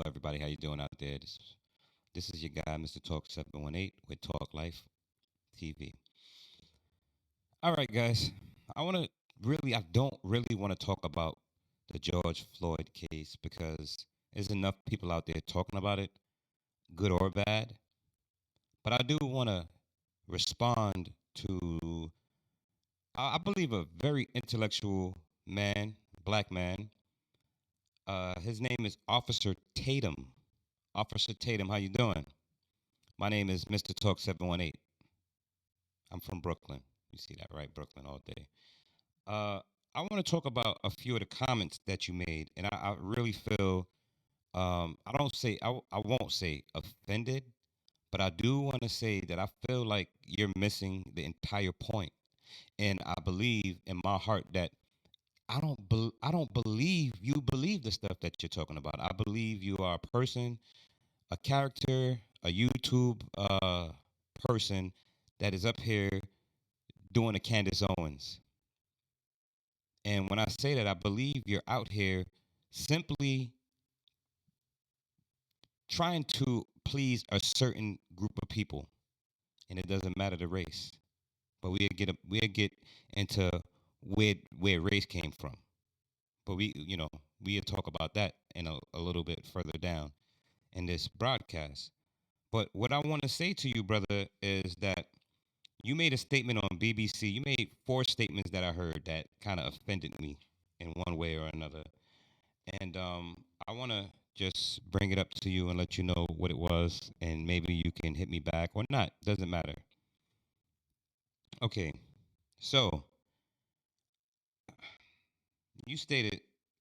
everybody. How you doing out there? This is your guy, Mr. Talk 718 with Talk Life TV. All right, guys. I don't really want to talk about the George Floyd case because there's enough people out there talking about it, good or bad. But I do want to respond to, I believe, a very intellectual man, black man. His name is Officer Tatum. Officer Tatum, how you doing? My name is Mr. Talk 718. I'm from Brooklyn. You see that, right? Brooklyn all day. Uh, I want to talk about a few of the comments that you made, and I really feel I won't say offended, but I do want to say that I feel like you're missing the entire point. And I believe in my heart that I don't believe you believe the stuff that you're talking about. I believe you are a person, a character, a YouTube person that is up here doing a Candace Owens. And when I say that, I believe you're out here simply trying to please a certain group of people, and it doesn't matter the race. But we'll get into where race came from. But we'll talk about that in a little bit further down in this broadcast. But what I want to say to you, brother, is that you made a statement on BBC. You made four statements that I heard that kind of offended me in one way or another. And I want to just bring it up to you and let you know what it was, and maybe you can hit me back or not. Doesn't matter. Okay, so you stated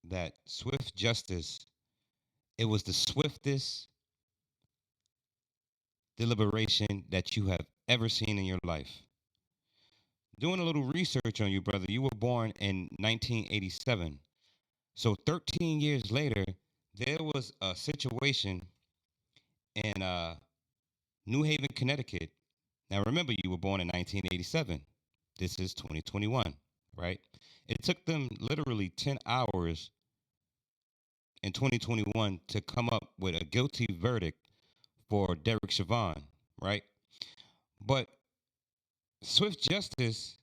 that swift justice, it was the swiftest deliberation that you have ever seen in your life. Doing a little research on you, brother, you were born in 1987. So 13 years later, there was a situation in New Haven, Connecticut. Now remember, you were born in 1987. This is 2021, right? It took them literally 10 hours in 2021 to come up with a guilty verdict for Derek Chauvin, right? But swift justice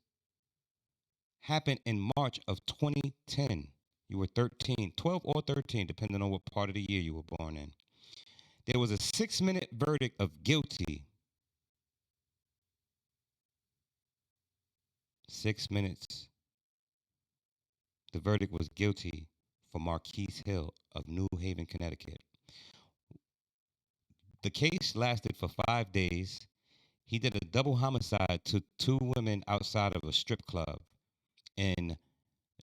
happened in March of 2010. You were 13, 12 or 13, depending on what part of the year you were born in. There was a 6 minute verdict of guilty. 6 minutes. The verdict was guilty for Marquise Hill of New Haven, Connecticut. The case lasted for 5 days. He did a double homicide to two women outside of a strip club in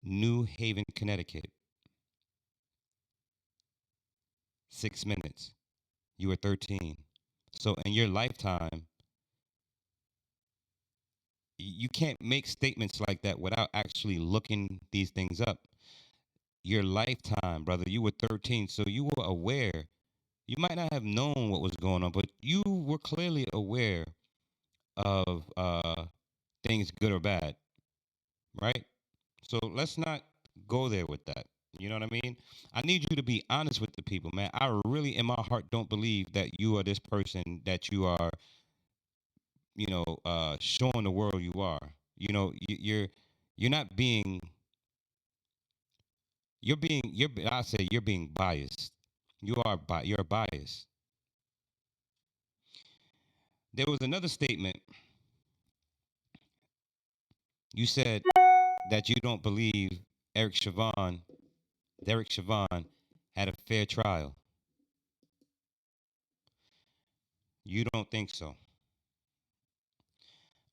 New Haven, Connecticut. 6 minutes. You were 13. So in your lifetime, you can't make statements like that without actually looking these things up. Your lifetime, brother, you were 13, so you were aware. You might not have known what was going on, but you were clearly aware of things good or bad, right? So let's not go there with that. You know what I mean? I need you to be honest with the people, man. I really, in my heart, don't believe that you are this person that you are, showing the world you are. You're not being, I say you're being biased. You're biased. There was another statement. You said that you don't believe Eric Chauvin, Derek Chauvin, had a fair trial. You don't think so.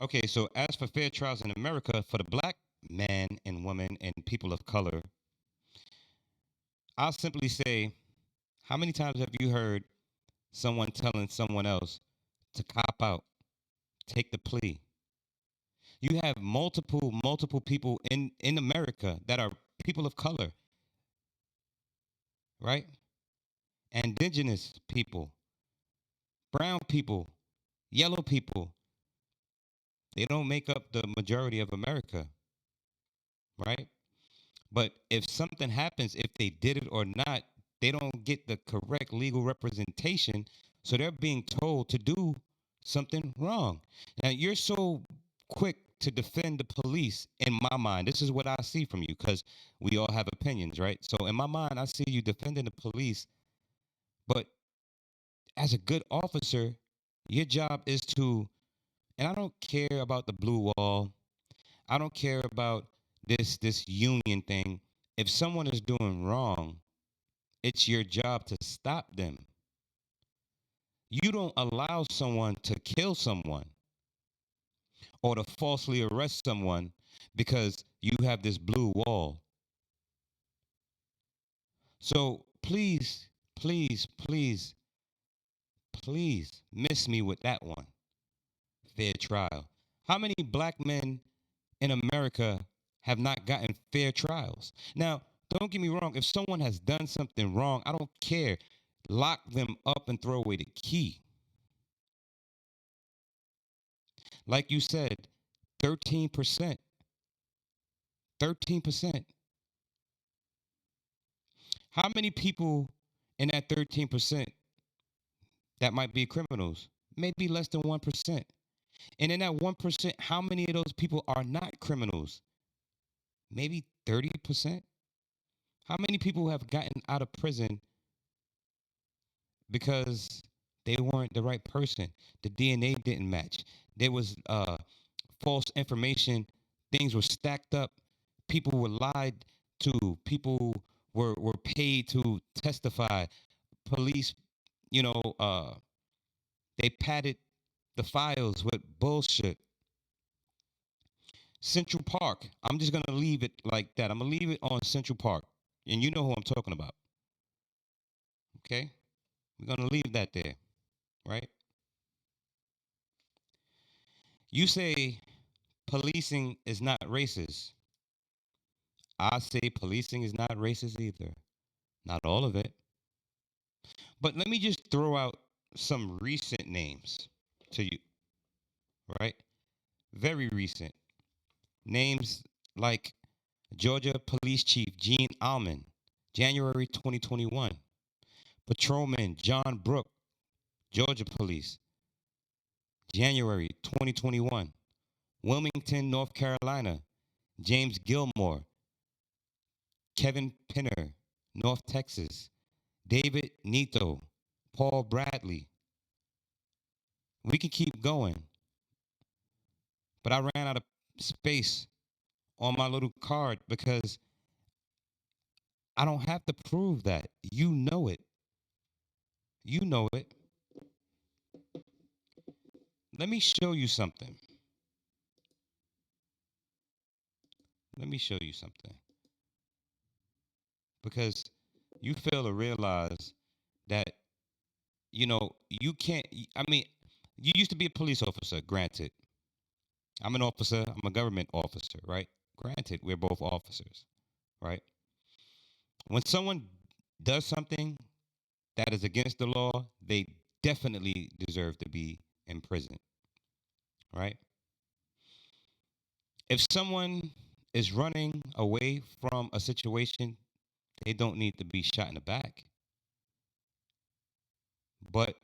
Okay, so as for fair trials in America, for the black man and woman and people of color, I'll simply say, how many times have you heard someone telling someone else to cop out, take the plea? You have multiple people in America that are people of color, right? Indigenous people, brown people, yellow people. They don't make up the majority of America, right? But if something happens, if they did it or not, They don't get the correct legal representation, so they're being told to do something wrong. Now, you're so quick to defend the police in my mind. This is what I see from you because we all have opinions, right? So, in my mind, I see you defending the police, but as a good officer, your job is to, and I don't care about the blue wall. I don't care about this union thing. If someone is doing wrong, it's your job to stop them. You don't allow someone to kill someone or to falsely arrest someone because you have this blue wall. So please, please, please, please miss me with that one. Fair trial. How many black men in America have not gotten fair trials? Now, don't get me wrong. If someone has done something wrong, I don't care. Lock them up and throw away the key. Like you said, 13%. 13%. How many people in that 13% that might be criminals? Maybe less than 1%. And in that 1%, how many of those people are not criminals? Maybe 30%. How many people have gotten out of prison because they weren't the right person? The DNA didn't match. There was false information. Things were stacked up. People were lied to. People were paid to testify. Police, you know, they padded the files with bullshit. Central Park. I'm just gonna leave it like that. I'm gonna leave it on Central Park, and you know who I'm talking about. Okay, we're gonna leave that there, right? You say policing is not racist. I say policing is not racist either. Not all of it. But let me just throw out some recent names to you, right? Very recent names like Georgia Police Chief Gene Almond, January 2021. Patrolman John Brook, Georgia Police, January 2021. Wilmington, North Carolina, James Gilmore, Kevin Pinner, North Texas, David Nito, Paul Bradley. We can keep going, but I ran out of space on my little card because I don't have to prove that. You know it. You know it. Let me show you something. Let me show you something. Because you fail to realize that, you can't. I mean, you used to be a police officer, granted. I'm an officer, I'm a government officer, right? Granted, we're both officers, right? When someone does something that is against the law, they definitely deserve to be in prison, right? If someone is running away from a situation, they don't need to be shot in the back. But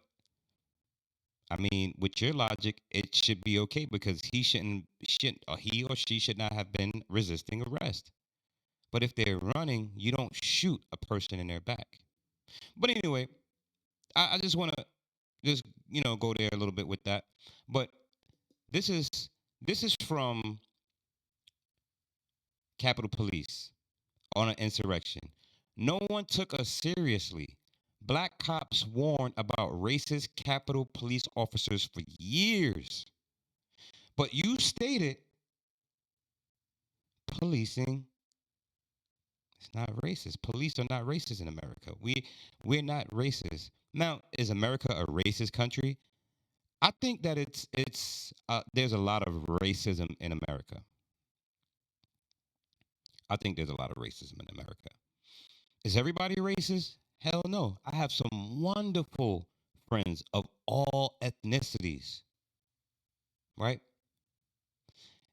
I mean, with your logic, it should be okay because he or she should not have been resisting arrest. But if they're running, you don't shoot a person in their back. But anyway, I just want to just go there a little bit with that. But this is this is from Capitol Police on an insurrection. No one took us seriously. Black cops warned about racist Capitol Police officers for years. But you stated policing is not racist. Police are not racist in America. We're not racist. Now, is America a racist country? I think that it's there's a lot of racism in America. I think there's a lot of racism in America. Is everybody racist? Hell no. I have some wonderful friends of all ethnicities, right?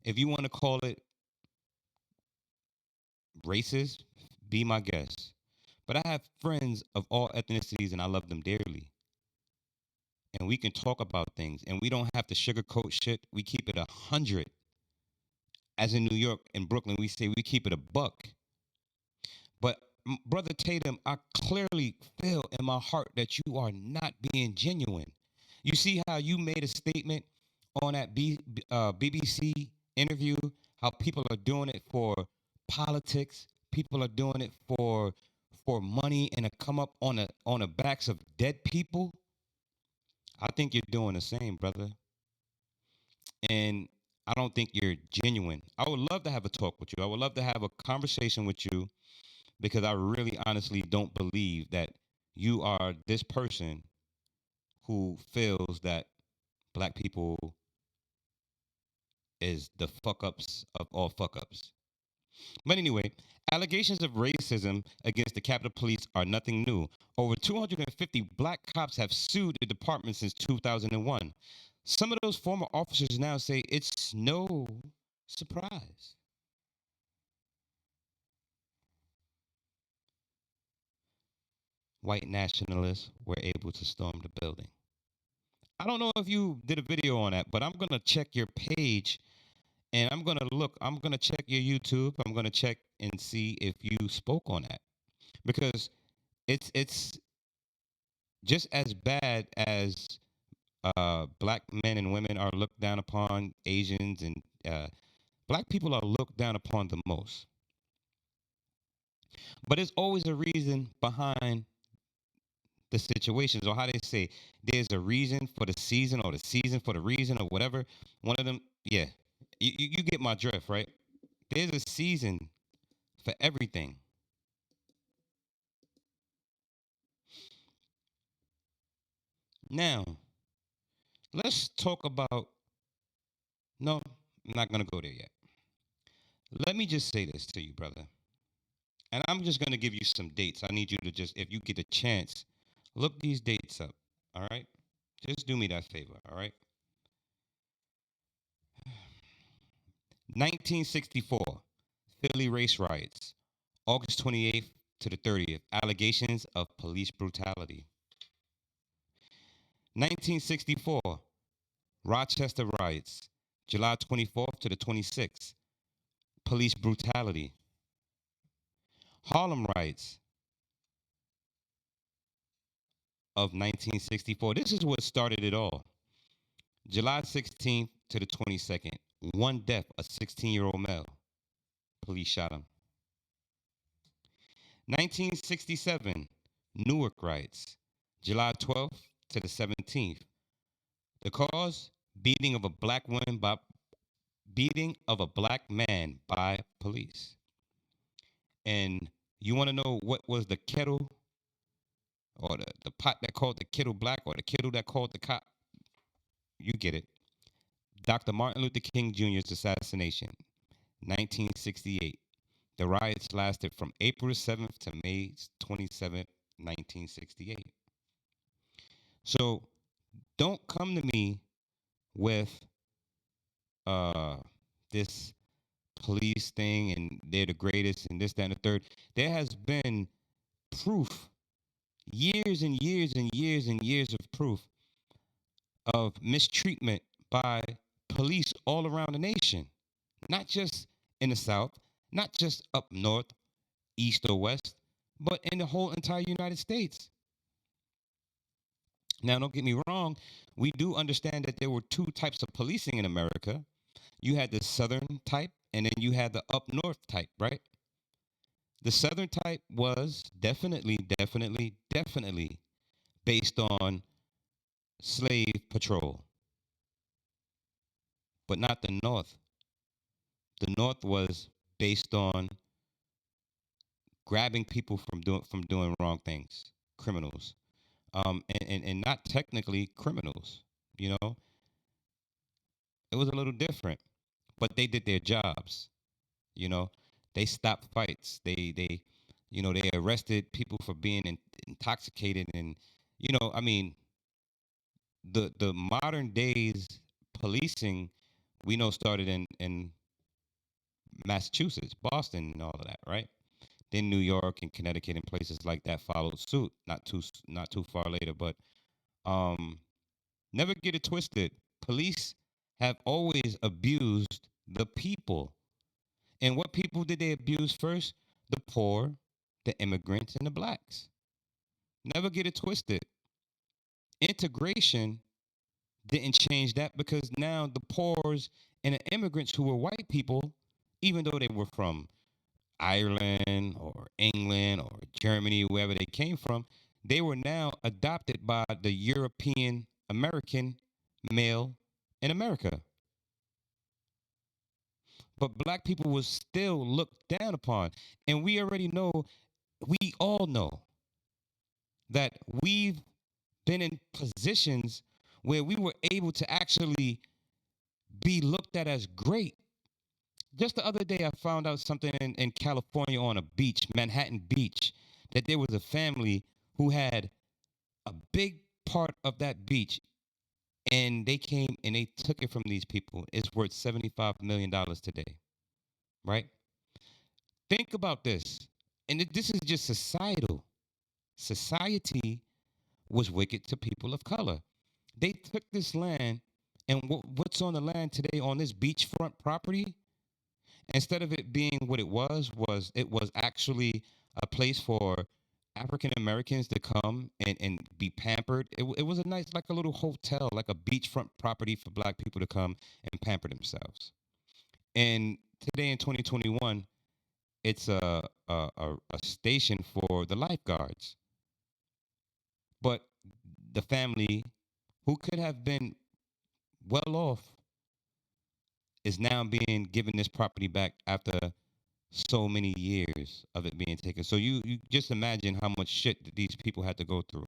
If you want to call it racist, be my guest. But I have friends of all ethnicities and I love them dearly. And we can talk about things and we don't have to sugarcoat shit. We keep it 100. As in New York and Brooklyn, we say we keep it a buck. But Brother Tatum, I clearly feel in my heart that you are not being genuine. You see how you made a statement on that BBC interview, how people are doing it for politics, people are doing it for money and to come up on the backs of dead people. I think you're doing the same, brother. And I don't think you're genuine. I would love to have a talk with you. I would love to have a conversation with you because I really honestly don't believe that you are this person who feels that black people is the fuck ups of all fuck ups. But anyway, allegations of racism against the Capitol Police are nothing new. Over 250 black cops have sued the department since 2001. Some of those former officers now say it's no surprise. White nationalists were able to storm the building. I don't know if you did a video on that, but I'm going to check your page and I'm going to look. I'm going to check your YouTube. I'm going to check and see if you spoke on that because it's just as bad as black men and women are looked down upon, Asians and black people are looked down upon the most. But there's always a reason behind the situations, or how they say there's a reason for the season or the season for the reason or whatever. One of them, yeah. You get my drift, right? There's a season for everything. Now, let's talk about. No, I'm not going to go there yet. Let me just say this to you, brother. And I'm just going to give you some dates. I need you to just, if you get a chance, look these dates up. All right? Just do me that favor. All right? 1964, Philly race riots. August 28th to the 30th, allegations of police brutality. 1964, Rochester riots. July 24th to the 26th, police brutality. Harlem riots of 1964. This is what started it all. July 16th to the 22nd, one death, a 16-year-old male. Police shot him. 1967, Newark riots. July 12th to the 17th. The cause? Beating of a black man by police. And you want to know what was the kettle or the pot that called the kettle black or the kettle that called the cop? You get it. Dr. Martin Luther King Jr.'s assassination, 1968. The riots lasted from April 7th to May 27th, 1968. So don't come to me with uh, this police thing and they're the greatest and this, that, and the third. There has been proof, years and years and years and years of proof of mistreatment by police all around the nation, not just in the South, not just up north, east, or west, but in the whole entire United States. Now, don't get me wrong, we do understand that there were two types of policing in America. You had the southern type, and then you had the up north type, right? The southern type was definitely based on slave patrol, but not the north. The north was based on grabbing people from doing wrong things, criminals, and not technically criminals. You know, it was a little different, but they did their jobs. You know, they stopped fights. They arrested people for being intoxicated, and I mean, the modern days policing we know started in Massachusetts, Boston, and all of that, right? Then New York and Connecticut and places like that followed suit. Not too far later, but um, never get it twisted. Police have always abused the people. And what people did they abuse first? The poor, the immigrants, and the blacks. Never get it twisted. Integration didn't change that because now the poors and the immigrants who were white people, even though they were from Ireland or England or Germany, wherever they came from, they were now adopted by the European American male in America. But black people was still looked down upon. And we already know, we all know that we've been in positions where we were able to actually be looked at as great. Just the other day, I found out something in California on a beach, Manhattan Beach, that there was a family who had a big part of that beach, and they came and they took it from these people. It's worth $75 million today, right? Think about this. And this is just societal. Society was wicked to people of color. They took this land, and what's on the land today on this beachfront property, instead of it being what it was it was actually a place for African Americans to come and be pampered. It was a nice, like a little hotel, like a beachfront property for black people to come and pamper themselves. And today in 2021, it's a station for the lifeguards. But the family who could have been well off is now being given this property back after so many years of it being taken. So you just imagine how much shit that these people had to go through.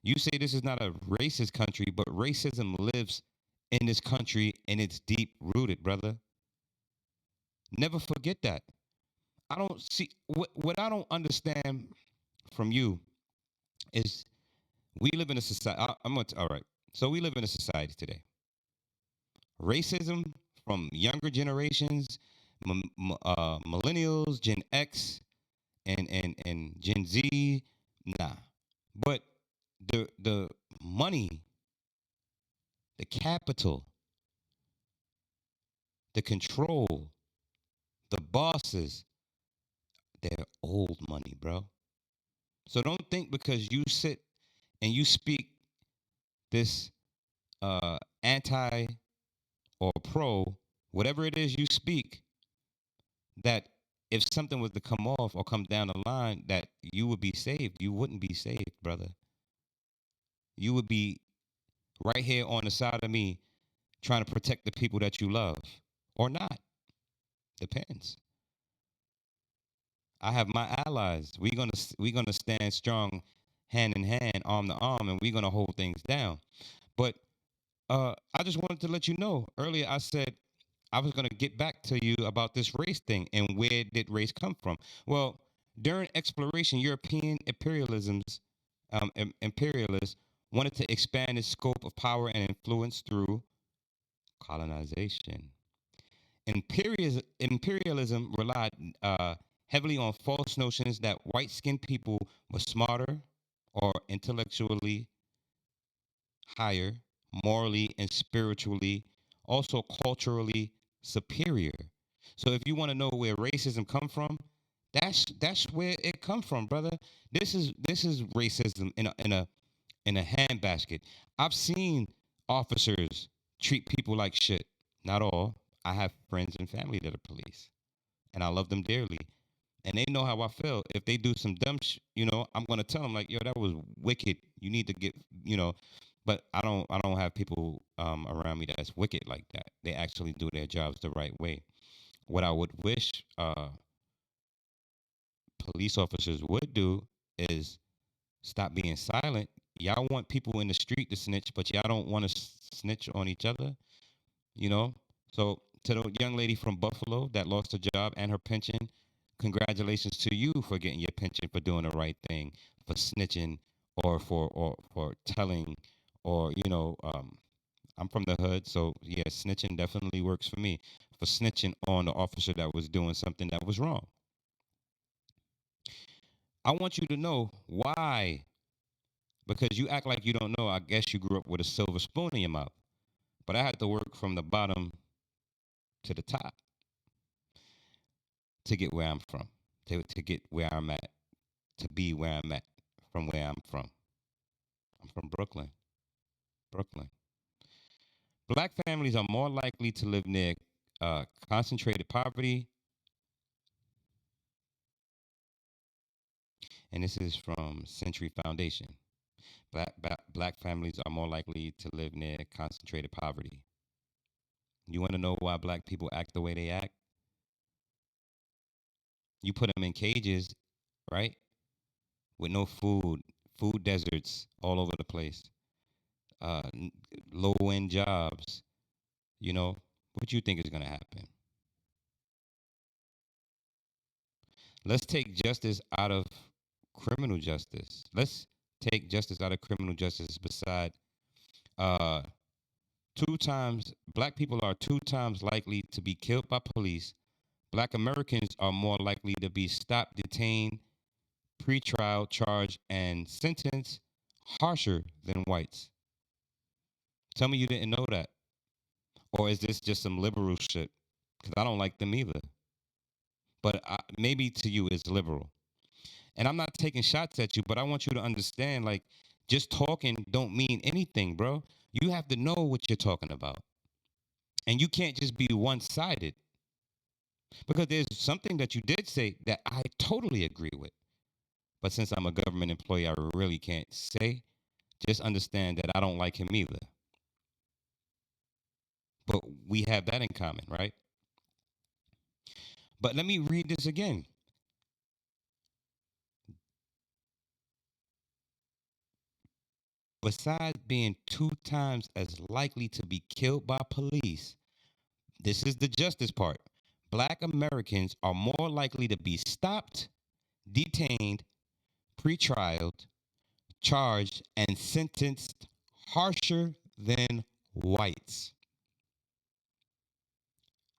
You say this is not a racist country, but racism lives in this country and it's deep rooted, brother. Never forget that. I don't see what I don't understand from you is we live in a society. All right. So we live in a society today. Racism from younger generations, millennials, Gen X, and Gen Z, nah. But the money, the capital, the control, the bosses, they're old money, bro. So don't think because you sit and you speak this anti or pro, whatever it is you speak, that if something was to come off or come down the line, that you would be saved. You wouldn't be saved, brother. You would be right here on the side of me trying to protect the people that you love or not. Depends. I have my allies. We're gonna stand strong, hand in hand, arm to arm, and we're gonna hold things down. But I just wanted to let you know. Earlier, I said I was gonna get back to you about this race thing and where did race come from. Well, during exploration, European imperialists wanted to expand its scope of power and influence through colonization. Imperialism relied heavily on false notions that white skinned people were smarter or intellectually higher, morally and spiritually, also culturally superior. So if you want to know where racism come from, that's where it come from, brother. This is racism in a handbasket. I've seen officers treat people like shit. Not all. I have friends and family that are police, and I love them dearly. And they know how I feel. If they do some dumb, I'm gonna tell them like, "Yo, that was wicked. You need to get, you know." But I don't have people around me that's wicked like that. They actually do their jobs the right way. What I would wish police officers would do is stop being silent. Y'all want people in the street to snitch, but y'all don't want to snitch on each other, you know? So, to the young lady from Buffalo that lost her job and her pension, congratulations to you for getting your pension, for doing the right thing, for snitching or for telling or, I'm from the hood, so yeah, snitching definitely works for me. For snitching on the officer that was doing something that was wrong. I want you to know why. Because you act like you don't know. I guess you grew up with a silver spoon in your mouth. But I had to work from the bottom to the top to get where I'm from, to get where I'm at, to be where I'm at from where I'm from. I'm from Brooklyn. Brooklyn. Black families are more likely to live near concentrated poverty, and this is from Century Foundation. Black families are more likely to live near concentrated poverty. You want to know why black people act the way they act? You put them in cages, right? With no food, food deserts all over the place, uh, low end jobs. You know, what you think is going to happen? Let's take justice out of criminal justice. Let's take justice out of criminal justice beside uh, two times, black people are two times likely to be killed by police. Black Americans are more likely to be stopped, detained, pretrial, charged, and sentenced harsher than whites. Tell me you didn't know that. Or is this just some liberal shit? Because I don't like them either. But maybe to you it's liberal. And I'm not taking shots at you, but I want you to understand like, just talking don't mean anything, bro. You have to know what you're talking about. And you can't just be one sided. Because there's something that you did say that I totally agree with. But since I'm a government employee, I really can't say. Just understand that I don't like him either. But we have that in common, right? But let me read this again. Besides being two times as likely to be killed by police, this is the justice part. Black Americans are more likely to be stopped, detained, pretrialed, charged, and sentenced harsher than whites.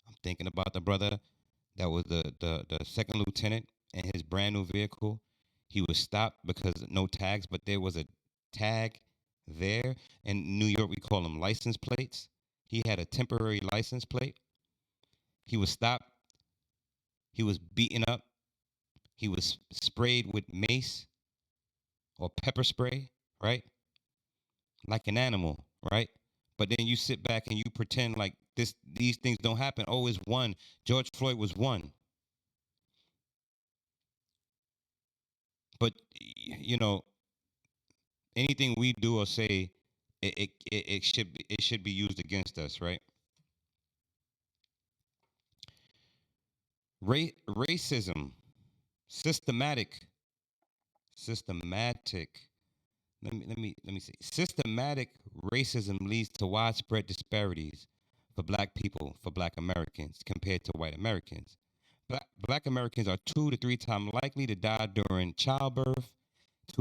I'm thinking about the brother that was the second lieutenant in his brand new vehicle. He was stopped because no tags, but there was a tag there. In New York, we call them license plates. He had a temporary license plate. He was stopped. He was beaten up. He was sprayed with mace or pepper spray, right? Like an animal, right? But then you sit back and you pretend like these things don't happen. Oh, it's one. George Floyd was one. But you know, anything we do or say, it should be used against us, right? Racism, systematic, systematic. Let me see. Systematic racism leads to widespread disparities for black people, for black Americans compared to white Americans. Black Americans are 2 to 3 times likely to die during childbirth,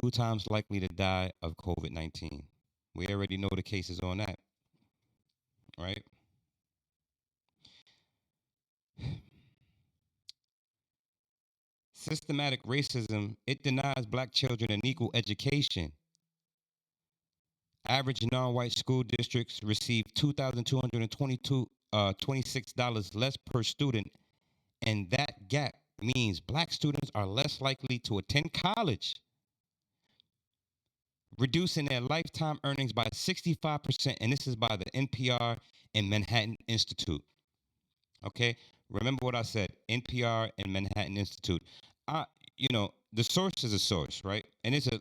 2 times likely to die of COVID-19. We already know the cases on that, right? Systematic racism, it denies black children an equal education. Average non-white school districts receive $2,226 less per student, and that gap means black students are less likely to attend college, reducing their lifetime earnings by 65%. And this is by the NPR and Manhattan Institute. Okay, remember what I said: NPR and Manhattan Institute. I, the source is a source, right? And it's a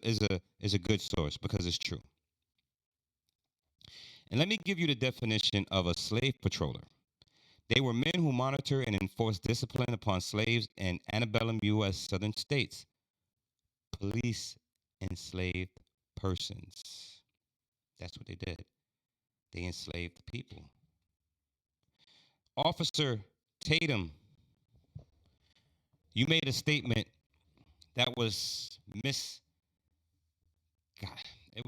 good source because it's true. And let me give you the definition of a slave patroller. They were men who monitor and enforce discipline upon slaves in antebellum U.S. southern states. Police enslaved persons. That's what they did. They enslaved the people. Officer Tatum, you made a statement that was God, it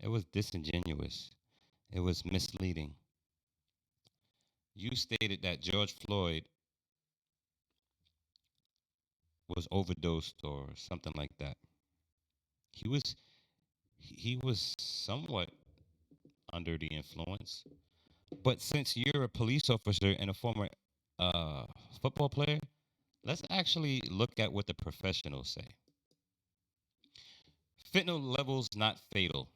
was disingenuous. It was misleading. You stated that George Floyd was overdosed or something like that. He was he was somewhat under the influence. But since you're a police officer and a former uh, football player, let's actually look at what the professionals say. Fentanyl levels not fatal.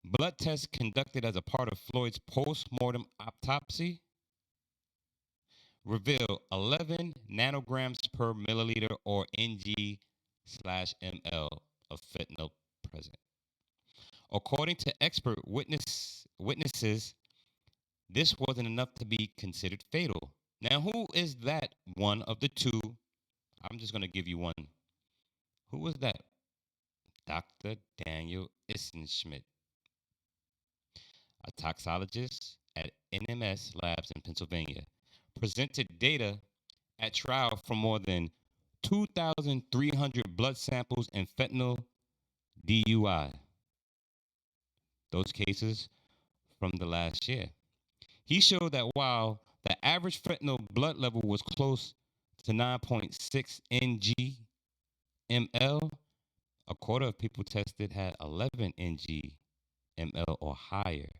Blood tests conducted as a part of Floyd's post-mortem autopsy reveal 11 nanograms per milliliter or ng slash ml of fentanyl present. According to witnesses, this wasn't enough to be considered fatal. Now, who is that one of the two? I'm just going to give you one. Who was that? Dr. Daniel Issenschmidt, a toxologist at NMS Labs in Pennsylvania, presented data at trial from more than 2,300 blood samples and fentanyl DUI. Those cases from the last year. He showed that while the average fentanyl blood level was close to 9.6 ng ml, a quarter of people tested had 11 ng ml or higher.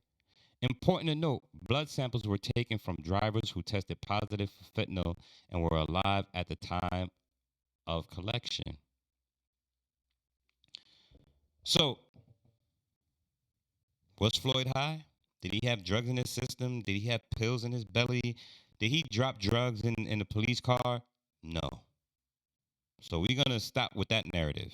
Important to note, blood samples were taken from drivers who tested positive for fentanyl and were alive at the time of collection. So, was Floyd high? Did he have drugs in his system? Did he have pills in his belly? Did he drop drugs in the police car? No. So we're going to stop with that narrative.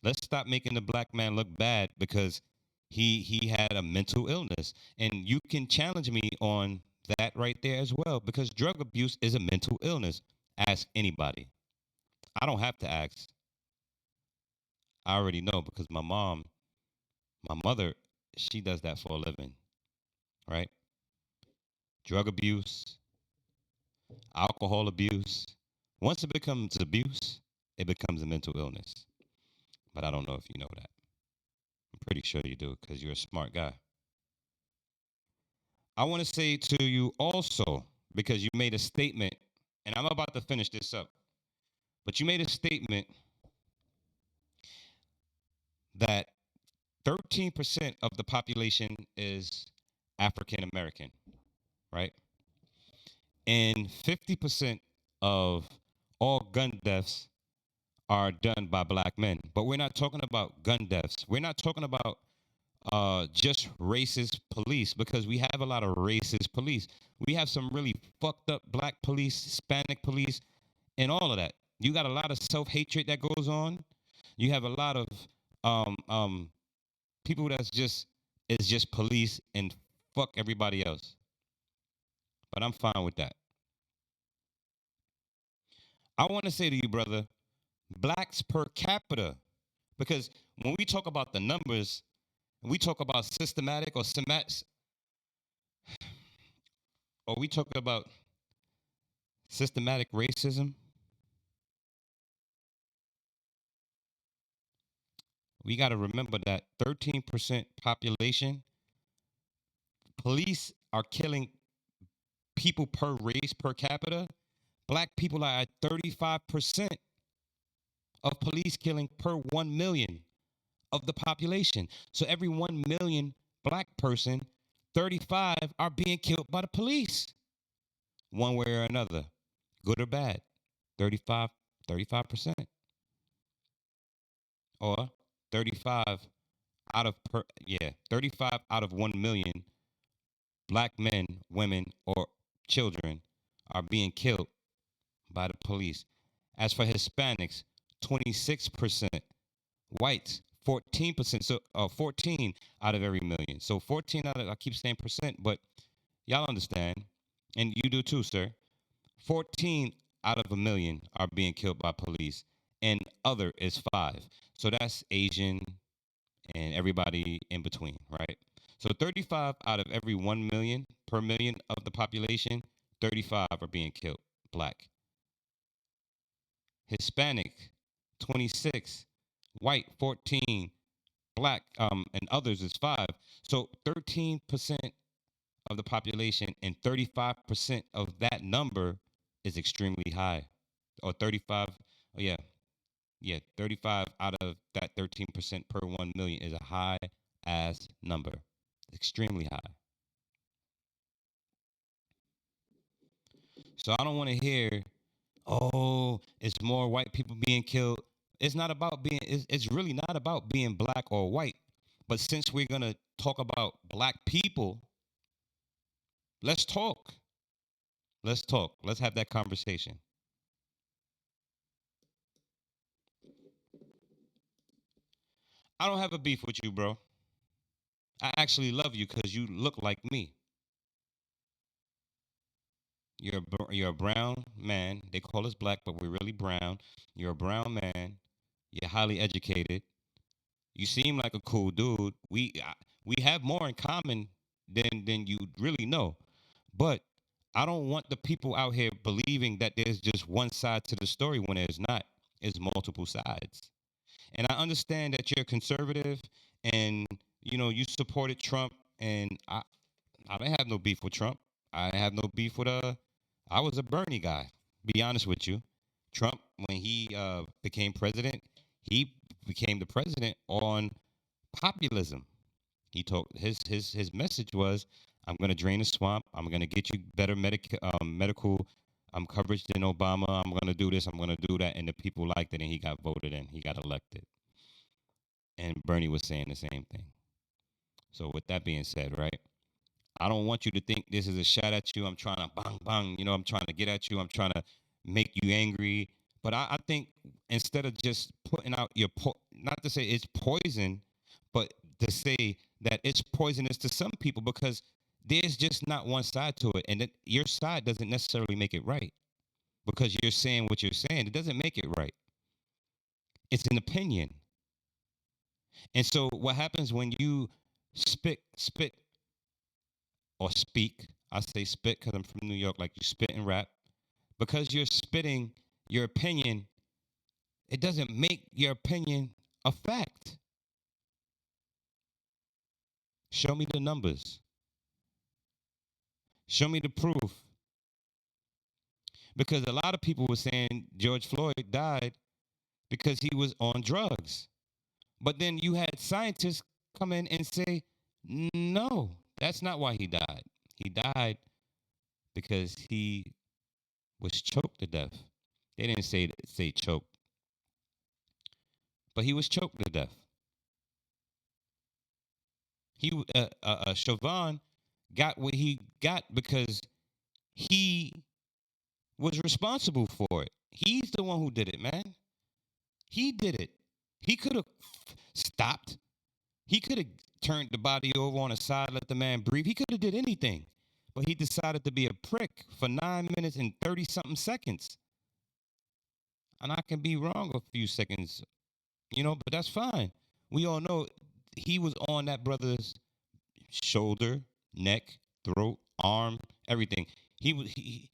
Let's stop making the black man look bad because he had a mental illness. And you can challenge me on that right there as well because drug abuse is a mental illness. Ask anybody. I don't have to ask. I already know because my mother, she does that for a living, right? Drug abuse, alcohol abuse. Once it becomes abuse, it becomes a mental illness. But I don't know if you know that. I'm pretty sure you do because you're a smart guy. I want to say to you also, because you made a statement, and I'm about to finish this up, but you made a statement that 13% of the population is African American, right? And 50% of all gun deaths are done by black men. But we're not talking about gun deaths. We're not talking about just racist police because we have a lot of racist police. We have some really fucked up black police, Hispanic police, and all of that. You got a lot of self hatred that goes on. You have a lot of people that's just is just police and fuck everybody else. But I'm fine with that. I want to say to you, brother, blacks per capita, because when we talk about the numbers, we talk about systematic or we talk about systematic racism, we got to remember that 13% population, police are killing people per race per capita. Black people are at 35% of police killing per 1 million of the population. So every 1 million black person, 35 are being killed by the police, one way or another, good or bad. 35, 35%. Or 35 out of 35 out of 1 million black men, women, or children are being killed by the police. As for Hispanics, 26%. Whites, 14%. So 14 out of every million. So 14 out of, I keep saying percent, but y'all understand, and you do too, sir. 14 out of a million are being killed by police, and other is 5. So that's Asian and everybody in between, right? So 35 out of every 1 million per million of the population, 35 are being killed. Black. Hispanic, 26. White, 14. Black and others is 5. So 13% of the population and 35% of that number is extremely high. Or 35 Oh yeah, yeah. 35 out of that 13% per 1 million is a high ass number, extremely high. So I don't want to hear, oh, it's more white people being killed. It's not about being. It's really not about being black or white. But since we're gonna talk about black people, let's talk. Let's talk. Let's have that conversation. I don't have a beef with you, bro. I actually love you because you look like me. You're a brown man. They call us black, but we're really brown. You're a brown man. You're highly educated. You seem like a cool dude. We have more in common than you really know. But I don't want the people out here believing that there's just one side to the story when there's not. It's multiple sides. And I understand that you're conservative and you supported Trump, and I don't have no beef with Trump. I have no beef with I was a Bernie guy. Be honest with you. Trump, when he became president, he became the president on populism. He told his message was, "I'm going to drain the swamp. I'm going to get you better medical coverage than Obama. I'm going to do this. I'm going to do that." And the people liked it, and he got voted in. He got elected. And Bernie was saying the same thing. So with that being said, right? I don't want you to think this is a shot at you. I'm trying to bang bang. I'm trying to get at you. I'm trying to make you angry. But I think instead of just putting out not to say it's poison, but to say that it's poisonous to some people because there's just not one side to it, and that your side doesn't necessarily make it right because you're saying what you're saying. It doesn't make it right. It's an opinion. And so what happens when you spit or speak? I say spit because I'm from New York, like you spit and rap. Because you're spitting your opinion, it doesn't make your opinion a fact. Show me the numbers. Show me the proof. Because a lot of people were saying George Floyd died because he was on drugs. But then you had scientists come in and say, no, that's not why he died. He died because he was choked to death. They didn't say choked, but he was choked to death. Chauvin got what he got because he was responsible for it. He's the one who did it, man. He did it. He could have stopped. He could have turned the body over on the side, let the man breathe. He could have did anything. But he decided to be a prick for 9 minutes and 30 something seconds. And I can be wrong a few seconds, but that's fine. We all know he was on that brother's shoulder, neck, throat, arm, everything. He was he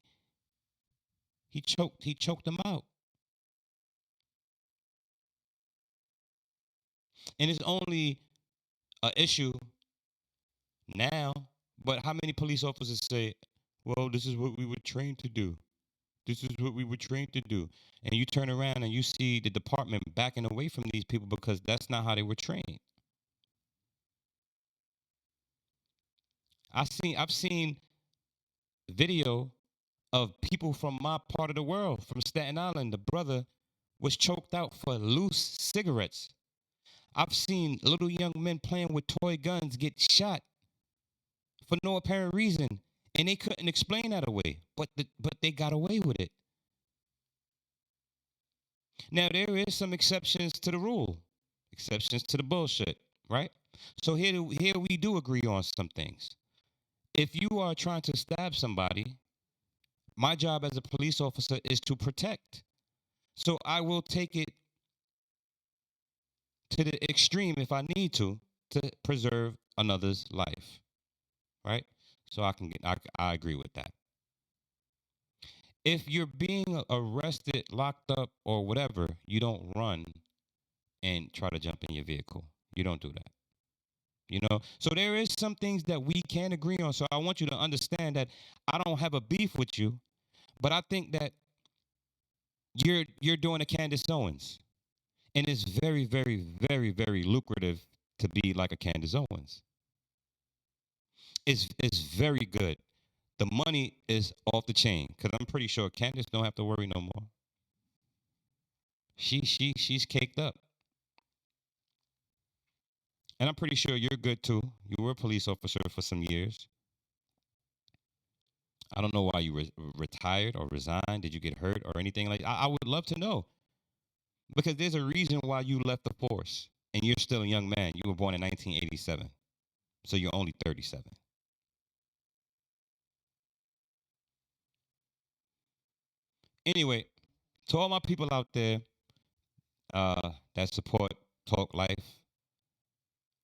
choked him out. And it's only a issue now, but how many police officers say, "Well, this is what we were trained to do. This is what we were trained to do." And you turn around and you see the department backing away from these people because that's not how they were trained. I've seen video of people from my part of the world, from Staten Island. The brother was choked out for loose cigarettes. I've seen little young men playing with toy guns get shot for no apparent reason, and they couldn't explain that away, but they got away with it. Now there is some exceptions to the rule, exceptions to the bullshit, right? So here we do agree on some things. If you are trying to stab somebody, my job as a police officer is to protect. So I will take it to the extreme if I need to preserve another's life, right? So I agree with that. If you're being arrested, locked up, or whatever, you don't run and try to jump in your vehicle. You don't do that. So there is some things that we can agree on. So I want you to understand that I don't have a beef with you, but I think that You're doing a Candace Owens, and it's very, very, very, very lucrative to be like a Candace Owens. It's very good. The money is off the chain because I'm pretty sure Candace don't have to worry no more. She's caked up, and I'm pretty sure you're good too. You were a police officer for some years. I don't know why you retired or resigned. Did you get hurt or anything like? I would love to know because there's a reason why you left the force, and you're still a young man. You were born in 1987, so you're only 37. Anyway, to all my people out there that support Talk Life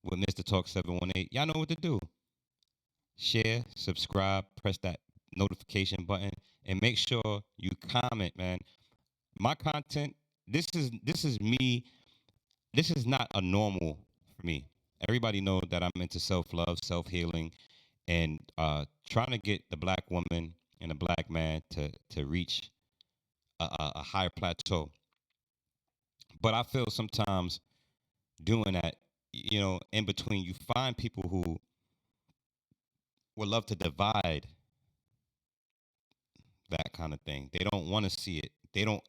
with Mr. Talk 718, y'all know what to do. Share, subscribe, press that notification button, and make sure you comment, man. My content, this is me. This is not a normal for me. Everybody knows that I'm into self-love, self-healing, and trying to get the black woman and the black man to reach a higher plateau. But I feel sometimes doing that, in between, you find people who would love to divide that kind of thing. They don't want to see it. They don't.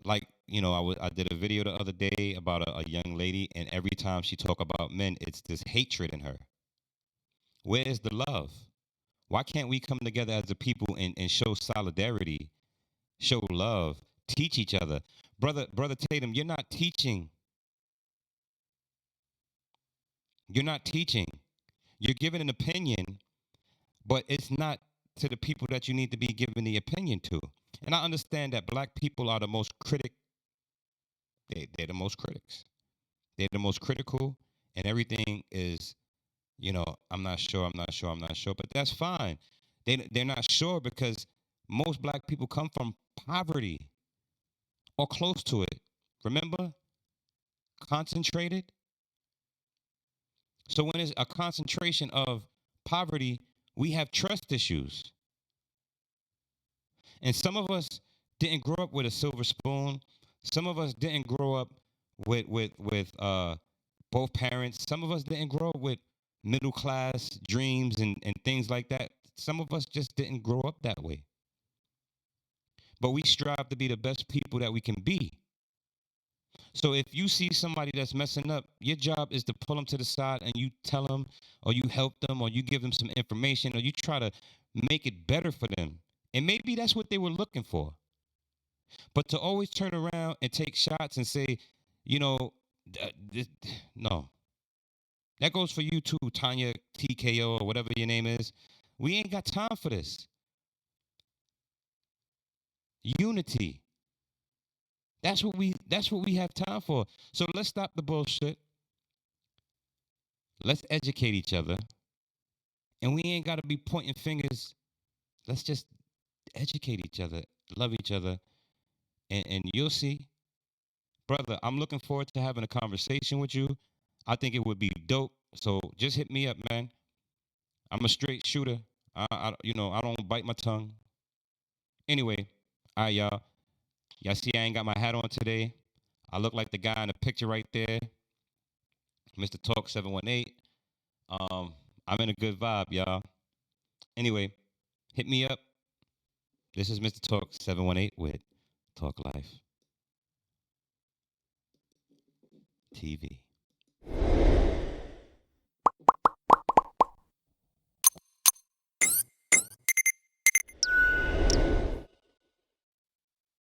Like, I did a video the other day about a young lady, and every time she talk about men, it's this hatred in her. Where is the love? Why can't we come together as a people and show solidarity, show love, teach each other? Brother Tatum, you're not teaching. You're not teaching. You're giving an opinion, but it's not to the people that you need to be giving the opinion to. And I understand that black people are the most they're the most critics. They're the most critical, and everything is, I'm not sure, I'm not sure, I'm not sure, but that's fine. They're not sure because most black people come from poverty or close to it. Remember, concentrated. So when it's a concentration of poverty, we have trust issues. And some of us didn't grow up with a silver spoon. Some of us didn't grow up with both parents. Some of us didn't grow up with middle class dreams and things like that. Some of us just didn't grow up that way. But we strive to be the best people that we can be. So if you see somebody that's messing up, your job is to pull them to the side and you tell them, or you help them, or you give them some information, or you try to make it better for them. And maybe that's what they were looking for. But to always turn around and take shots and say, you know, no. That goes for you too, Tanya TKO or whatever your name is. We ain't got time for this. Unity. That's what we have time for. So let's stop the bullshit. Let's educate each other. And we ain't gotta be pointing fingers. Let's just educate each other, love each other, and you'll see. Brother, I'm looking forward to having a conversation with you. I think it would be dope. So just hit me up, man. I'm a straight shooter. I don't bite my tongue. Anyway, all right, y'all. Y'all see I ain't got my hat on today. I look like the guy in the picture right there, Mr. Talk 718. I'm in a good vibe, y'all. Anyway, hit me up. This is Mr. Talk 718 with Talk Life TV.